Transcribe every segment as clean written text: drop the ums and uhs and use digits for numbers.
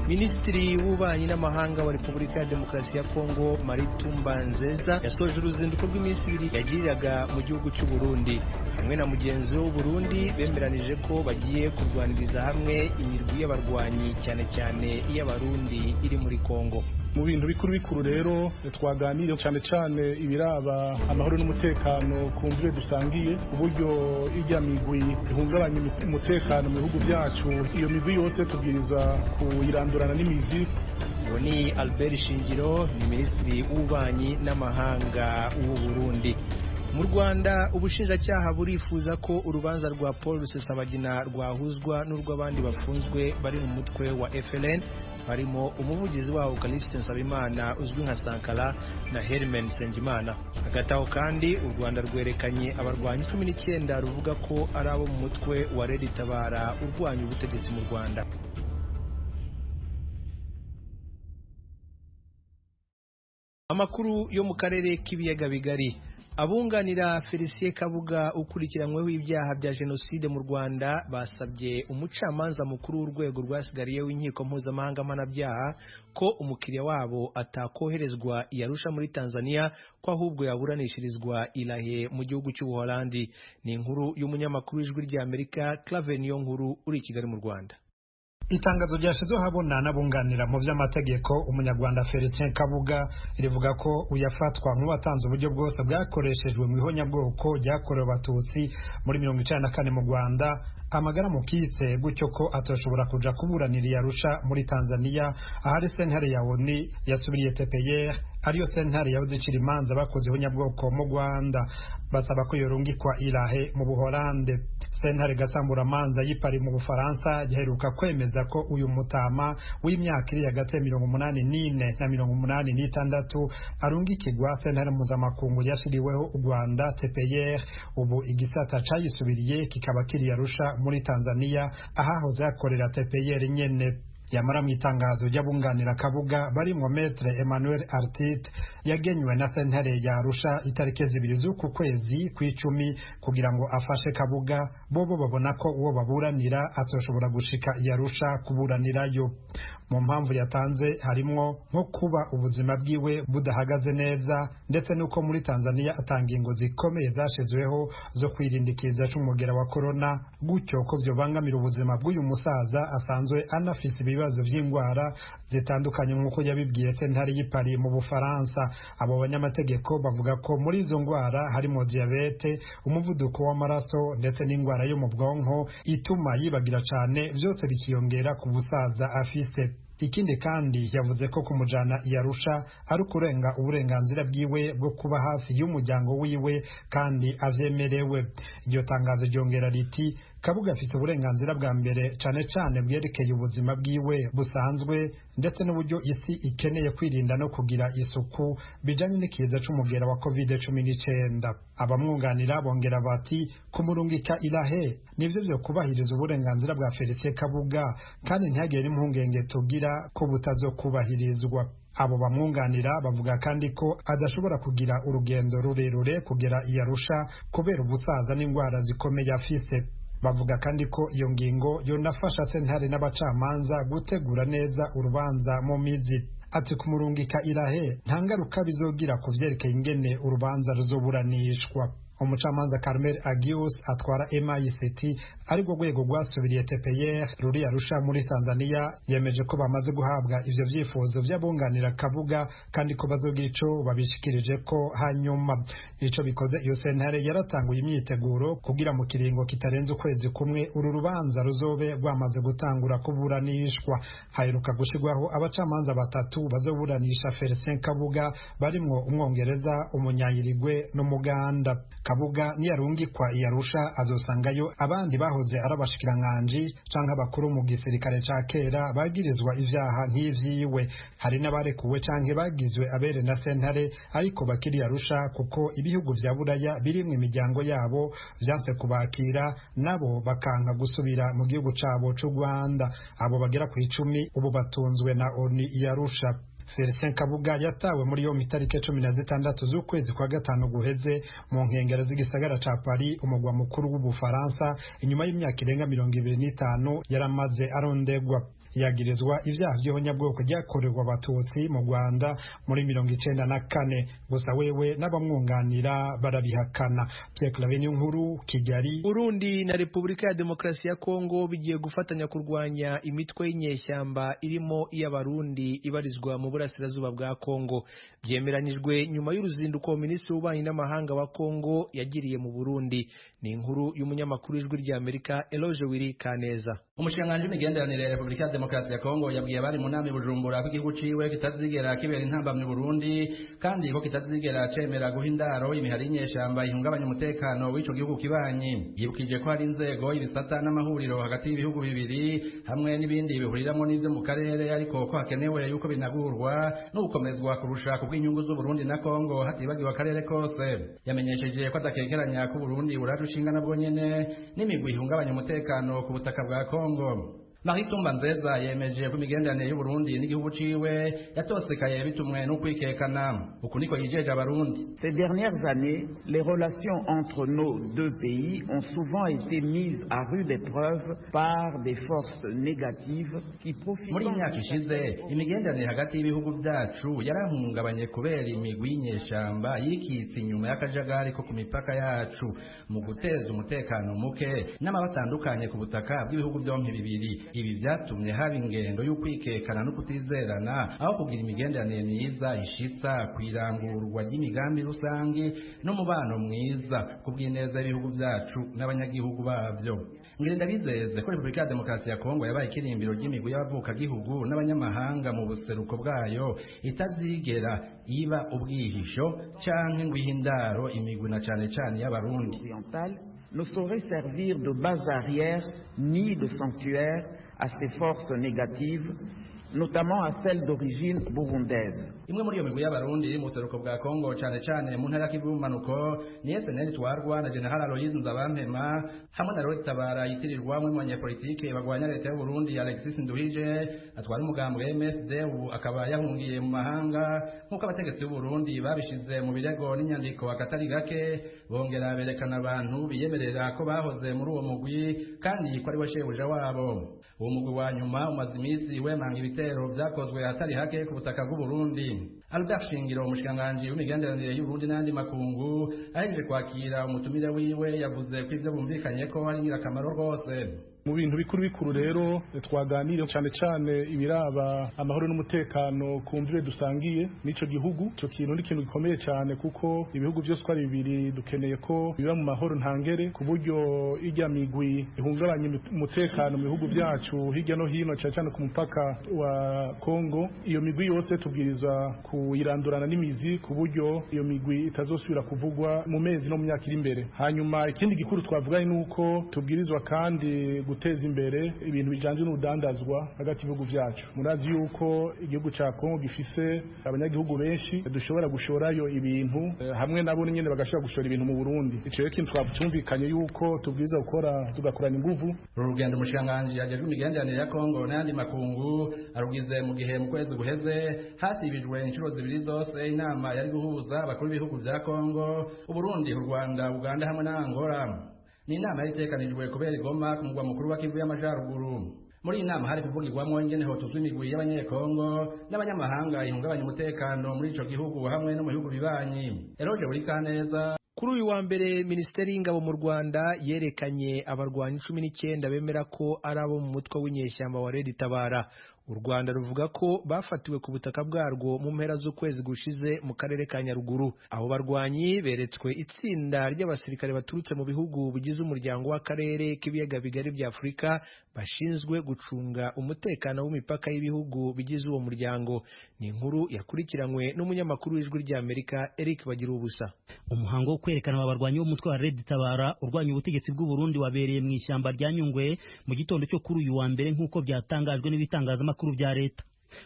Minisitiri w'ububanyi n'amahanga wa Repubulika ya Demokarasi ya Kongo Maritumba Nzeza yasoje uruzinduko rw'iminsi 2 yagiriraga mu gihugu cy'u Burundi. Hamwe na mugenzi w'u Burundi bemeranije ko bagiye kurwaniriza hamwe imirwi y'abarwanyi cyane cyane iy'abarundi iri muri Kongo. Mu bintu bikuru rero twaganiriye cyane ibiraba amahoro n'umutekano kumvire dusangiye uburyo ijya migwi ihungabanya umutekano mu bihugu byacu. Iyo migwi yose tubwiriza kuyirandurana n'imizi. Ni Albert Shingiro, Minisitiri w'ububanyi n'amahanga w'u Burundi. Mu Rwanda ubushinjacyaha burifuza ko urubanza rwa Paul Rusesabagina rwahuzwa n'urw'abandi bafunzwe bari mu mutwe wa FLN harimo umuvugizi wawo Kaliste Nsabimana uzwi nka Sankara na Hermen Sengimana. Hagati aho kandi u Rwanda rwerekanye abarwanyi 19 ruvuga ko ari abo mu mutwe wa Red Tabara urwanya ubutegetsi mu Rwanda. Amakuru yo mu karere k'ibiyaga bigari. Abunganira Felicien Kabuga ukurikiranyweho ibyaha bya jenoside mu Rwanda basabye umucamanza mukuru w'urwego rwasigariye w'inkiko mpuzamahanga mpanabyaha ko umukiriya wabo atakoherezwa Arusha muri Tanzania ko ahubwo yaburanishirizwa Irahe mu gihugu cy'u Buholandi. Ni inkuru y'umunyamakuru w'ijwi rya Amerika Clave niyo nkuru uri i Kigali mu Rwanda. Itangazo ryashize habona n'abunganira mu by'amategeko umunyarwanda Felicien Kabuga rivuga ko uyafatwa nk'uwatanze uburyo bwose bwakoreshejwe mu ihonyabwoko ryakorewe abatutsi muri 1994 mu Rwanda amagara mukitse gutyo ko atoshobora kuja kuburanira Arusha muri Tanzania ahari sentare ya ONU yasubiriye TPR ariyo sentare yahoze icira imanza bakoze ihonyabwoko mu Rwanda basaba ko yorungikwa Irahe mu Buholande. Sentare gasambura manza y'ipari mu Bufaransa giheruka kwemeza ko uyu mutama w'imyaka iri hagati ya 84 na 86 arungikirwa sentare mpuzamakungu yashiriweho u Rwanda TPR ubu igisata cayisubiriye kikaba kiri Arusha muri Tanzania ahahoze akorera TPR nyene. Yamara mu itangazo ry'abunganira Kabuga barimwo Maître Emmanuel Artit yagenywe na sentare ya Arusha itariki 2 z'uku kwezi kw'icumi kugira ngo afashe Kabuga bobo babona ko uwo baburanira atoshobora gushika Arusha kuburanirayo. Mu mpamvu yatanze harimo nko kuba ubuzima bwiwe budahagaze neza ndetse nuko muri Tanzania atangingo zikomeye zashizweho zo kwirindikiza c'umugera wa corona gutyo ko byobangamira ubuzima bw'uyu musaza asanzwe anafise ibibazo vy'ingwara zitandukanye nk'uko yabibwiye sentare y'ipari mu Bufaransa. Abo banyamategeko bavuga ko muri izo ngwara harimo diabete, umuvuduko w'amaraso ndetse n'ingwara yo mu bwonko ituma yibagira cane, byose bikiyongera ku busaza afise. Ikindi kandi yavuze ko kumujana Arusha ari kurenga uburenganzira bwiwe bwo kuba hafi y'umuryango wiwe kandi avyemerewe. Iryo tangazo ryongera riti Kabuga afite uburenganzira bwa mbere cane bwerekeye ubuzima bwiwe busanzwe ndetse n'uburyo isi ikeneye kwirinda no kugira isuku bijanye n'ikiza c'umugera wa COVID-19. Abamwunganira bongera bati kumurungika Irahe nivyo byo kubahiriza uburenganzira bwa Felicien Kabuga kandi ntihagire impungenge tugira ko butazokubahirizwa. Abo bamwunganira bavuga kandi ko adashobora kugira urugendo rurerure kugera Arusha kubera ubusaza n'ingwara zikomeye afise. Bavuga kandi ko iyo ngingo yonafasha sentare n'abacamanza gutegura neza urubanza mu mizi. Ati kumurungika Irahe nta ngaruka bizogira ku vyerekeye ingene urubanza ruzoburanishwa. Umucamanza Carmel Agius atwara MICT ariko rwego rwasubiriye TPR ruri Arusha muri Tanzania yemeje ko bamaze guhabwa ivyo vyifuzo by'abunganira Kabuga kandi ko bazogira ico babishikirije ko hanyuma. Ico bikoze iyo sentare yaratanguye imyiteguro kugira mu kiringo kitarenze ukwezi kumwe uru rubanza ruzobe rwamaze gutangura kuburanishwa. Haheruka gushigwaho abacamanza batatu bazoburanisha Felicien Kabuga barimwo umwongereza, umunyayirigwe n'umuganda. Kabuga niyarungikwa Arusha azosangayo abandi bahoze arabashikirankanje canke abakuru mu gisirikare ca kera bagirizwa ivyaha nk'ivyiwe. Hari n'abarekuwe canke bagizwe abere na sentare ariko bakiri Arusha kuko ibihugu vya Buraya birimwe imiryango yabo vyanse kubakira nabo bakanka gusubira mu gihugu cabo c'u Rwanda. Abo bagera ku 10 ubu batunzwe na ONU Arusha. Felicien Kabuga yatawe muri yo mitarike 16 z'ukwezi kwa gatanu guheze mu nkengero z'igisagara ca Paris umugwa mukuru w'Ubufaransa inyuma y'imyaka irenga 25 yaramaze arondegwa. yagirizwa ivyaha vy'ihonyabwoko ryakorewe abatutsi mu Rwanda muri 1994 gusa wewe n'abamwunganira barabihakana. Pierre Claver Nkuru, Kigali. Burundi na Repubulika ya Demokarasi ya Kongo bigiye gufatanya kurwanya imitwe y'inyeshyamba irimo iy'abarundi ibarizwa mu burasirazuba bwa Kongo. Byemeranijwe nyuma y'uruzinduko Minisitiri w'Ububanyi n'Amahanga wa Kongo yagiriye mu Burundi. Ni inkuru y'umunyamakuru w'Ijwi ry'Amerika Eloge Wiri Kaneza. Umushikiranganji w'imigenderanire ya Repubulika ya Demokarasi ya Kongo yabwiye abari mu nama i Bujumbura ko igihugu ciwe kitazigera kibera intambamyi Burundi kandi ko kitazigera cemera guha indaro imihari y'inyeshyamba ihungabanya umutekano w'ico gihugu kibanyi. Yibukije ko hari inzego, ibisata n'amahuriro hagati y'ibihugu bibiri hamwe n'ibindi bihuriramwo n'ivyo mu karere, ariko ko hakenewe yuko binagurwa no gukomezwa kurusha kubw'inyungu z'u Burundi na Kongo hatibagiwe akarere kose. Yamenyesheje ko adakekeranya ko Burundi buraje ushinga nabwo nyene n'imigwi ihungabanya umutekano ku butaka bwa Kongo. Marie Tumbanzeza yemeje ko imigenderanire y'u Burundi n'igihugu ciwe yatosekaye bitumwe no kwikekana. Uku niko yijeje abarundi. Ces dernières années, les relations entre nos deux pays ont souvent été mises à rude épreuve par des forces négatives qui profitent. Muri imyaka ishize imigenderanire hagati y'ibihugu byacu yarahungabanye kubera imigwi y'inyeshyamba yikitse inyuma y'akajagari ko ku mipaka yacu mu guteza umutekano muke n'amabatandukanye ku butaka bw'ibihugu byompi bibiri. Ibi byatumye haba ingendo y'ukwikekana no kutizerana aho kugira imigenderanire myiza ishitsa kwirangurwa ry'imigambi rusange n'umubano mwiza kubw'ineza y'ibihugu byacu n'abanyagihugu bavyo. Ngirenda bizeze ko Repubulika ya Demokarasi ya Kongo yabaye ikirimbiro ry'imigwi y'abavuka gihugu n'abanyamahanga mu buseruko bwayo itazigera iba ubwihisho canke ngo ihindaro imigwi na cane y'abarundi. Ne saurait servir de base arrière ni de sanctuaire à ces forces négatives, notamment à celles d'origine burundaise. Imwe muri iyo migwi y'abarundi mu buseruko bwa Kongo cane mu ntara y'Ibumanuko ni FNL twarwa na General Aloyize Nzabampema hamwe na Lord Tabara yitirirwa mu banyepolitike bagwanya leta y'u Burundi Alexis Nduhije atwara umugambwe MSD ubu akaba yahungiye mu mahanga nk'uko abategetsi b'u Burundi babishize mu birego n'inyandiko akatari gake bongera berekana abantu biyemerera ko bahoze muri uwo mugwi kandi ko ari we shebuja wabo. Uwo mugwi wa nyuma umaze iminsi wemanga ibitero vyakozwe hatari hake ku butaka bw'u Burundi. Albert Shingiro umushikiranganji w'imigenderanire y'u Burundi n'andi makungu ahejeje kwakira umutumire wiwe yavuze ko ivyo bumvikanye ko ari ngirakamaro rwose. Mu bintu bikuru rero twaganiriye cyane ibiraba amahoro n'umutekano kumvire dusangiye n'ico gihugu. Ico kintu ni kintu gikomeye cyane kuko ibihugu byose twari bibiri dukeneye ko biba mu mahoro ntangere ku buryo ijya migwi ihungabanya umutekano mu bihugu byacu hirya no hino cyane ku mupaka wa Kongo. Iyo migwi yose tubwirizwa kuyirandurana n'imizi ku buryo iyo migwi itazosubira kuvugwa mu mezi no mu myaka iri imbere. Hanyuma ikindi gikuru twavuganye nuko tubwirizwa kandi guteza imbere ibintu bijanye n'udandazwa hagati y'ibihugu byacu. Murazi yuko igihugu ca Kongo gifise abanyagihugu benshi dushobora gushorayo ibintu hamwe nabo nyene bagashobora gushora ibintu mu Burundi. Ico rero kintu twumvikanye yuko tubwiza gukora tugakorana inguvu. Urugendo umushikiranganji yajejwe imigenderanire ya Kongo n'andi makungu arugize mu gihe mu kwezi guheze hasibijwe inshuro zibiri zose inama yari guhuza abakuru b'ibihugu vya Kongo, Uburundi, u Rwanda, Uganda hamwe na Angola. Ni inama yari itegekanijwe kubera Goma ku mugwa mukuru wa Kivu y'Amajyaruguru. Muri iyi nama hari kuvugirwamo ingene hotuzwa imigwi y'abanyekongo n'abanyamahanga ihungabanya umutekano muri ico gihugu hamwe no mu bihugu bibanyi. Eroje buri kaneza. Kuri uyu wa mbere Minisiteri y'Ingabo mu Rwanda yerekanye abarwanyi 19 bemera ko ari abo mu mutwe w'inyeshyamba wa Red Tabara. U Rwanda ruvuga ko bafatiwe ku butaka bwarwo mu mpera z'ukwezi gushize mu karere ka Nyaruguru. Abo barwanyi beretswe itsinda ry'abasirikare baturutse mu bihugu bigize umuryango w'akarere k'ibiyaga bigari bya Afurika bashinzwe gucunga umutekano w'imipaka y'ibihugu bigize uwo muryango. Ni inkuru yakurikiranywe n'umunyamakuru w'Ijwi ry'Amerika Eric Bagirubusa. Umuhango wo kwerekana abarwanyi b'umutwe wa Red Tabara urwanya ubutegetsi bw'u Burundi wabereye mu ishyamba rya Nyungwe mu gitondo cyo kuri uyu wa mbere nk'uko byatangajwe n'ibitangazamakuru bya leta.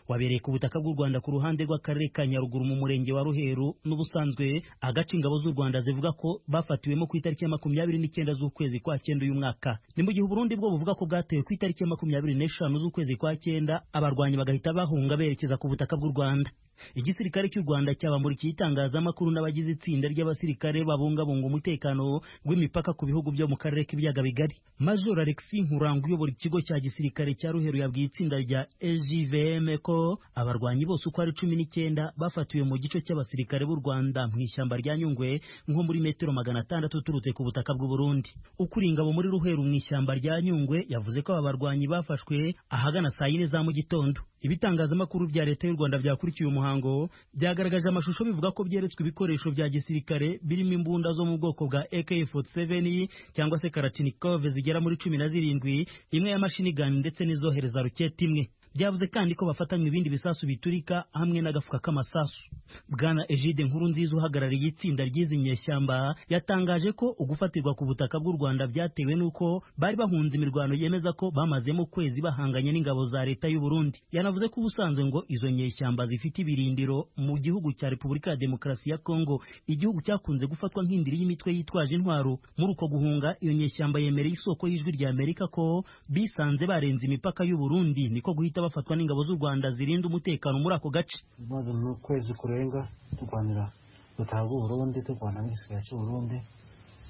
Wabereye ku butaka bw'u Rwanda ku ruhande rw'akarere ka Nyaruguru mu murenge wa Ruheru. N'ubusanzwe agace ingabo z'u Rwanda zivuga ko bafatiwemo ku itariki ya 29 z'ukwezi kwa 9 uyu mwaka. Ni mu gihe Burundi bwo buvuga ko bwatewe ku itariki ya 25 z'ukwezi kwa 9 abarwanyi bagahita bahunga berekeza ku butaka bw'u Rwanda. Igisirikare cy'u Rwanda cyabamurikiye itangazamakuru n'abagize itsinda ry'abasirikare babungabunga umutekano w'imipaka ku bihugu byo mu karere k'ibiyaga bigari. Major Alexis Nkuranga uyobora ikigo cya gisirikare cya Ruheru yabwiye itsinda rya EJVM ko abarwanyi bose uko ari 19 bafatiwe mu gice cy'abasirikare b'u Rwanda mu ishyamba rya Nyungwe nko muri metero 600 turutse ku butaka bw'u Burundi. Ukuri ingabo muri Ruheru mu ishyamba rya Nyungwe yavuze ko aba barwanyi bafashwe ahagana saa 4 za mu gitondo. Ibitangazamakuru bya leta y'u Rwanda byakurikiye umuhango byagaragaje amashusho bivuga ko byeretswe ibikoresho bya gisirikare birimo imbunda zo mu bwoko bwa AK-47 cyangwa se Kalashnikov zigera muri 17, imwe ya machine gun ndetse n'izohereza roketi imwe. Byavuze kandi ko bafatanywe ibindi bisasu biturika hamwe n'agafuka k'amasasu. Bwana Egide Nkurunziza uhagarariye itsinda ry'izi nyeshyamba yatangaje ko ugufatirwa ku butaka bw'u Rwanda byatewe n'uko bari bahunze imirwano yemeza ko bamazemo kwezi bahanganye n'ingabo za leta y'u Burundi. Yanavuze ko ubusanzwe ngo izo nyeshyamba zifite ibirindiro mu gihugu cya Repubulika ya Demokarasi ya Kongo, igihugu cyakunze gufatwa nk'indiri y'imitwe yitwaje intwaro. Muri uko guhunga iyo nyeshyamba yemereye isoko y'ijwi rya Amerika ko bisanze barenze imipaka y'u Burundi niko guhita bafatwa n'ingabo z'u Rwanda zirinda umutekano muri ako gace. Maze mu kwezi kurenga turwanira gutaha u Burundi, turwana n'igisirikare cy'u Burundi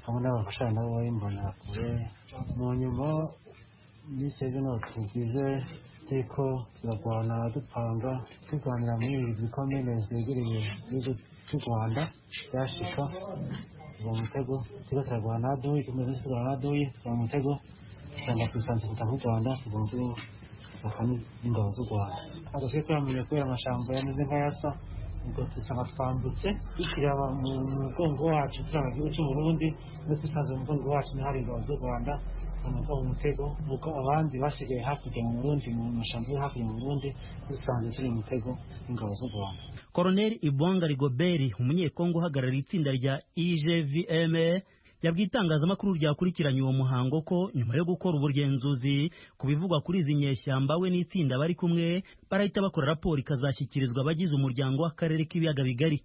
hamwe n'abafashanya nabo bayimbonera kure. Mu nyuma n'iseze no tugize teko turwana dupanga turwanira muri zikomene zegereye igihugu cy'u Rwanda byashika mu mutego tugatarwana naduye tumeze naduye mu mutego sanga tusanze kutaha u Rwanda tubunze bakani ingabo z'u Rwanda. Agace kamenye ko amashamba yameze nk'ayasa ubwo tusanga twambutse tukiraba mu mugongo wacu turaba igihugu cy'u Burundi ndetse tusanze mu mugongo wacu n'ahari ingabo z'u Rwanda mu mutego nuko abandi basigaye hakurya mu Burundi mu mashamba yo hakurya mu Burundi dusanze turi mu mutego ingabo z'u Rwanda. Colonel Ibwanga Rigobert umunyekongo uhagarariye itsinda rya EJVM yabwiye itangazamakuru ryakurikiranye uwo muhango ko nyuma yo gukora ubugenzuzi ku bivugwa kuri izi nyeshyamba we n'itsinda bari kumwe barahita bakora raporo ikazashyikirizwa abagize umuryango w'akarere k'ibiyaga bigari.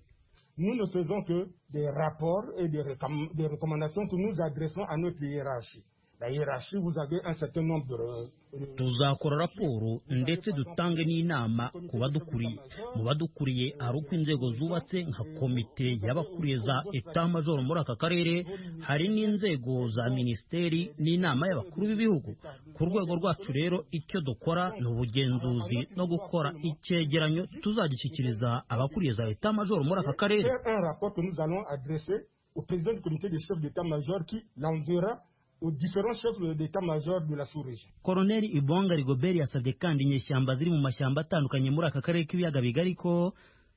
Nous ne faisons que des rapports et des recommandations que nous adressons à notre hiérarchie. La hiérarchie, vous avez un certain nombre de... Tuzakora raporo ndetse dutange n'inama ku badukuriye. Mu badukuriye hari uko inzego zubatse nka komite y'abakuriye za Etat Major muri aka karere, hari n'inzego za ministeri n'inama y'abakuru b'ibihugu. Ku rwego rwacu rero icyo dukora ni ubugenzuzi no gukora icyegeranyo tuzagishyikiriza abakuriye za Etat Major muri aka karere. Un rapport que nous allons adresser au président du comité des chefs d'État Major qui l'enverra aux différents chefs d'état-major de la sous-région. Colonel Ibwanga Rigobert yasabye kandi inyeshyamba ziri mu mashyamba atandukanye muri aka karere k'ibiyaga bigari ko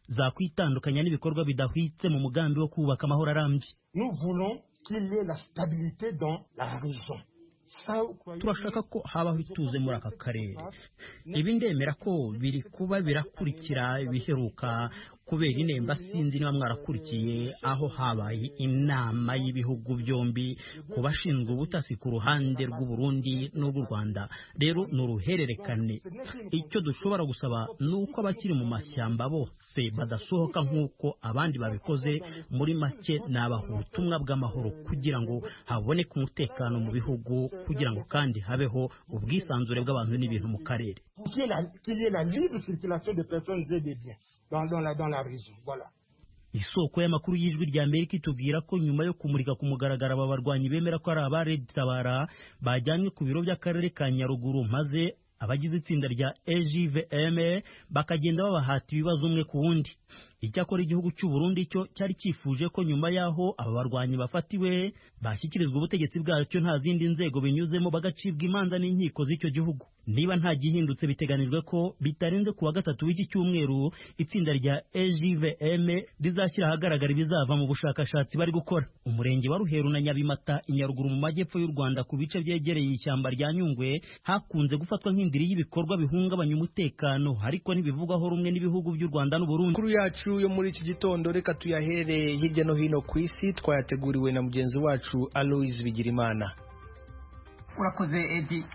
zakwitandukanya n'ibikorwa bidahwitse mu mugambi wo kubaka amahoro arambye. Nous voulons qu'il y ait la stabilité dans la région. Turashaka ko habaho ituze muri aka karere. Ibi ndemera ko biri kuba birakurikira ibiheruka kubera inemba sinzi niba mwarakurikiye aho habaye inama y'ibihugu byombi ku bashinzwe ubutasi ku ruhande rw'u Burundi n'urw'u Rwanda. Rero n'uruhererekane. Icyo dushobora gusaba nuko abakiri mu mashyamba bose badasohoka nk'uko abandi babikoze, muri make nabaha ubutumwa bw'amahoro kugira ngo haboneke umutekano mu bihugu, kugira ngo kandi habeho ubwisanzure bw'abantu n'ibintu mu karere. Qu'il y ait la libre circulation des personnes et des biens dans la région. Voilà. Isoko y'amakuru y'ijwi rya Amerika itubwira ko nyuma yo kumurika ku mugaragaro aba barwanyi bemera ko ari abaredtabara bajyanywe ku biro by'akarere ka Nyaruguru, maze abagize itsinda rya EJVM bakagenda babahata ibibazo umwe ku wundi. Icyakora igihugu cy'u Burundi cyo cyari cyifuje ko nyuma yaho aba barwanyi bafatiwe bashyikirizwa ubutegetsi bwacyo nta zindi nzego binyuzemo, bagacibwa imanza n'inkiko z'icyo gihugu. Niba nta gihindutse biteganijwe ko bitarenze kuwa gatatu w'iki cyumweru itsinda rya EJVM rizashyira ahagaragara ibizava mu bushakashatsi bari gukora. Umurenge wa Ruheru na Nyabimata Inyaruguru mu majyepfo y'u Rwanda ku bice byegereye ishyamba rya Nyungwe hakunze gufatwa nk'indiri y'ibikorwa bihungabanya umutekano, ariko ntibivugwaho rumwe n'ibihugu by'u Rwanda n'u Burundi. Kuri yacu yo muri iki gitondo reka tuyahere hirya no hino ku isi, twayateguriwe na mugenzi wacu Aloise Bigirimana. Urakoze Edi.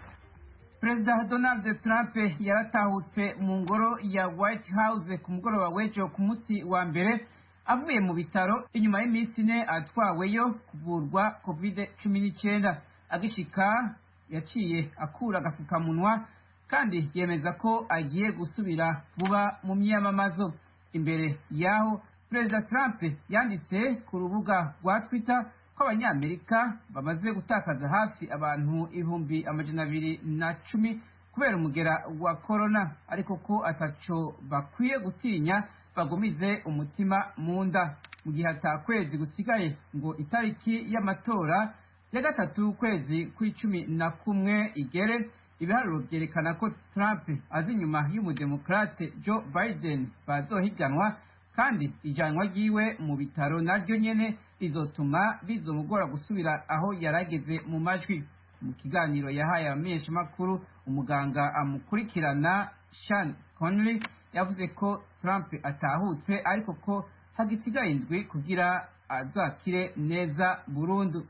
Perezida Donald Trump yaratahutse mu ngoro ya White House ku mugoroba w'ejo ku munsi wa mbere avuye mu bitaro inyuma y'iminsi ine atwaweyo kuvurwa COVID-19. Agishika yaciye akura agapfukamunwa kandi yemeza ko agiye gusubira vuba mu myamamazo. imbere yaho Perezida Trump yanditse ku rubuga rwa Twitter ko abanyamerika bamaze gutakaza hafi abantu 210,000 kubera umugera wa corona, ariko ko ataco bakwiye gutinya bagumize umutima mu nda. Mu gihe atakwezi gusigaye ngo itariki y'amatora ya gatatu kwezi kwa11 igere, ibiharuro byerekana ko Trump azi inyuma y'umudemokrate Joe Biden bazohiganwa, kandi ijanwa ryiwe mu bitaro naryo nyene rizotuma bizomugora gusubira aho yarageze mu majwi. Mu kiganiro yahaye abamenyeshamakuru, umuganga amukurikirana Sean Conley yavuze ko Trump atahutse, ariko ko hagisigaye indwi kugira azakire neza burundu.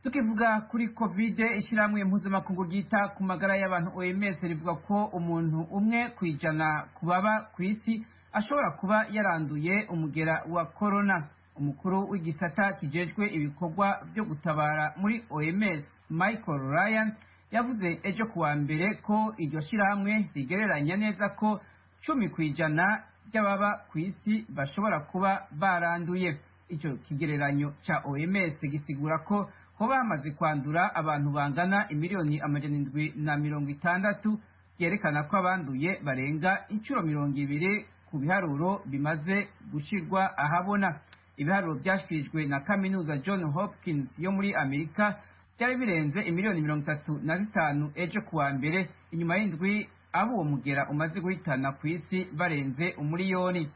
Tukivuga kuri COVID, ishyirahamwe mpuzamakungu ryita ku magara y'abantu OMS rivuga ko umuntu umwe kwijana kubaba ku isi ashobora kuba yaranduye umugera wa corona. Umukuru w'igisata kijejwe ibikorwa byo gutabara muri OMS Michael Ryan yavuze ejo kuwa mbere ko iryo shyirahamwe rigereranya neza ko 10% by'ababa ku isi bashobora kuba baranduye. Icyo kigereranyo ca OMS gisigura ko hoba hamaze kwandura abantu bangana 760,000, byerekana ko abanduye barenga inshuro 200 ku biharuro bimaze gushirwa ahabona. Ibiharuro byashikirijwe na kaminuza John Hopkins yo muri Amerika byari birenze 35 ejo kuwa mbere, inyuma y'indwi abo uwo mugera umaze guhitana ku isi barenze 1,000,000.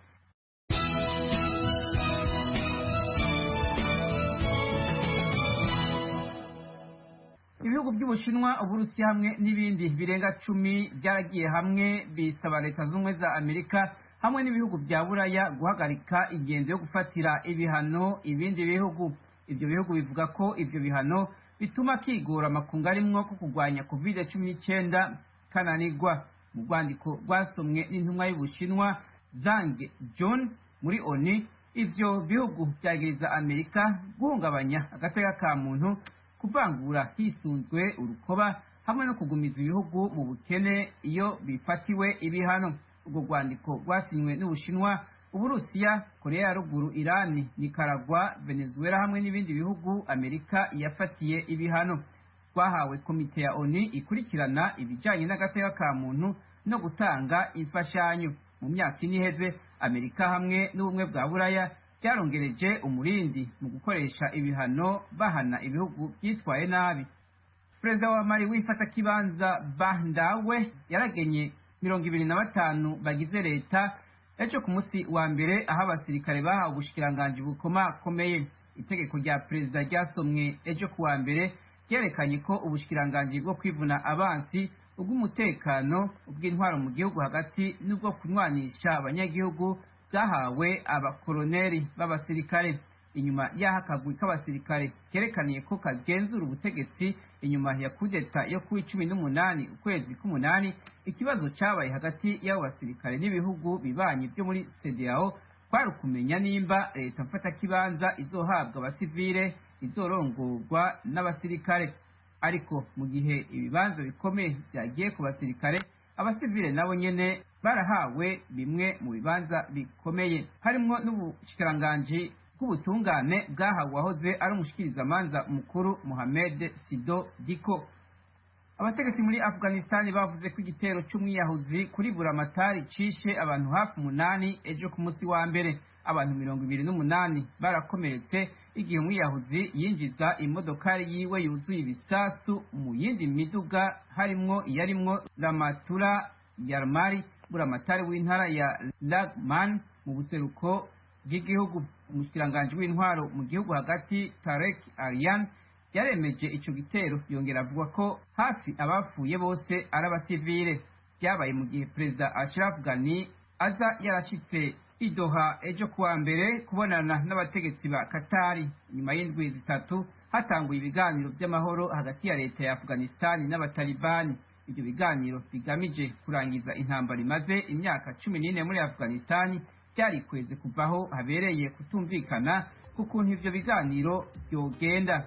Ibihugu by'Ubushinwa, Uburusiya hamwe n'ibindi birenga 10 byaragiye hamwe bisaba Leta z'Ubumwe za Amerika hamwe n'ibihugu bya Buraya guhagarika ingendo yo gufatira ibihano ibindi bihugu. Ibyo bihugu bivuga ko ibyo bihano bituma kigora amakungu arimwo ko kurwanya COVID-19 kananirwa. Mu rwandiko rwasomwe n'intumwa y'Ubushinwa Zhang Jun muri ONU, ivyo bihugu byagiriza Amerika guhungabanya agateka ka muntu, kuvangura hisunzwe urukoba hamwe no kugumiza ibihugu mu bukene iyo bifatiwe ibihano. Ubwo rwandiko rwasinywe n'Ubushinwa, Uburusiya, Korea ya Ruguru, Irani, Nicaragua, Venezuela hamwe n'ibindi bihugu Amerika yafatiye ibihano. Rwahawe komite ya ONU ikurikirana ibijanye n'agateka ka muntu no gutanga imfashanyo. Mu myaka ine iheze, Amerika hamwe n'ubumwe bwa Buraya byarongereje umurindi mu gukoresha ibihano bahana ibihugu byitwaye nabi. Perezida wa Mali wifata kibanza Bandawe yaragenye 25 bagize leta ejo ku munsi wa mbere, aho abasirikare bahawe ubushikiranganji bukomakomeye. Itegeko rya perezida ryasomwe ejo kuwa mbere ryerekanye ko ubushikiranganji bwo kwivuna abansi, ubw'umutekano, ubw'intwaro mu gihugu hagati n'ubwo kunywanisha abanyagihugu bwahawe abakoloneli b'abasirikare. Inyuma y'aho akagwi k'abasirikare kerekaniye ko kagenzura ubutegetsi inyuma ya kudeta yo ku 18 ukwezi k'umunani, ikibazo cabaye hagati y'abo basirikare n'ibihugu bibanyi byo muri CEDEAO kwari kumenya nimba leta mfata kibanza izohabwa abasivile izorongorwa n'abasirikare. Ariko mu gihe ibibanza bikomeye byagiye ku basirikare, abasivile nabo nyene barahawe bimwe mu bibanza bikomeye, harimwo n'ubushikiranganji bw'ubutungane bwahawe wahoze ari umushikirizamanza mukuru Mohamed Sido Diko. Abategetsi muri Afghanistan bavuze ko igitero c'umwiyahuzi kuri Buramatari cishe abantu hafi 8 ejo ku munsi wa mbere. Abantu 28 barakomeretse igihe umwiyahuzi yinjiza imodokari yiwe yuzuye ibisasu mu yindi miduga, harimwo iyarimwo Ramatura Yarmari, Buramatari w'intara ya Lagman mu buseruko bw'igihugu. Umushikiranganji w'intwaro mu gihugu hagati Tarek Aryan yaremeje ico gitero, yongera avuga ko hafi abapfuye bose ari abasivile. Byabaye mu gihe Perezida Ashraf Ghani aza yarashitse i Doha ejo kuwa mbere kubonana n'abategetsi ba Katari. Nyuma y'indwi zitatu hatanguye ibiganiro by'amahoro hagati ya leta ya Afghanistan n'abatalibani. Ibyo biganiro bigamije kurangiza intambara imaze imyaka 14 muri Afghanistan, byari kweze kuvaho habereye kutumvikana kukuntu ivyo biganiro byogenda.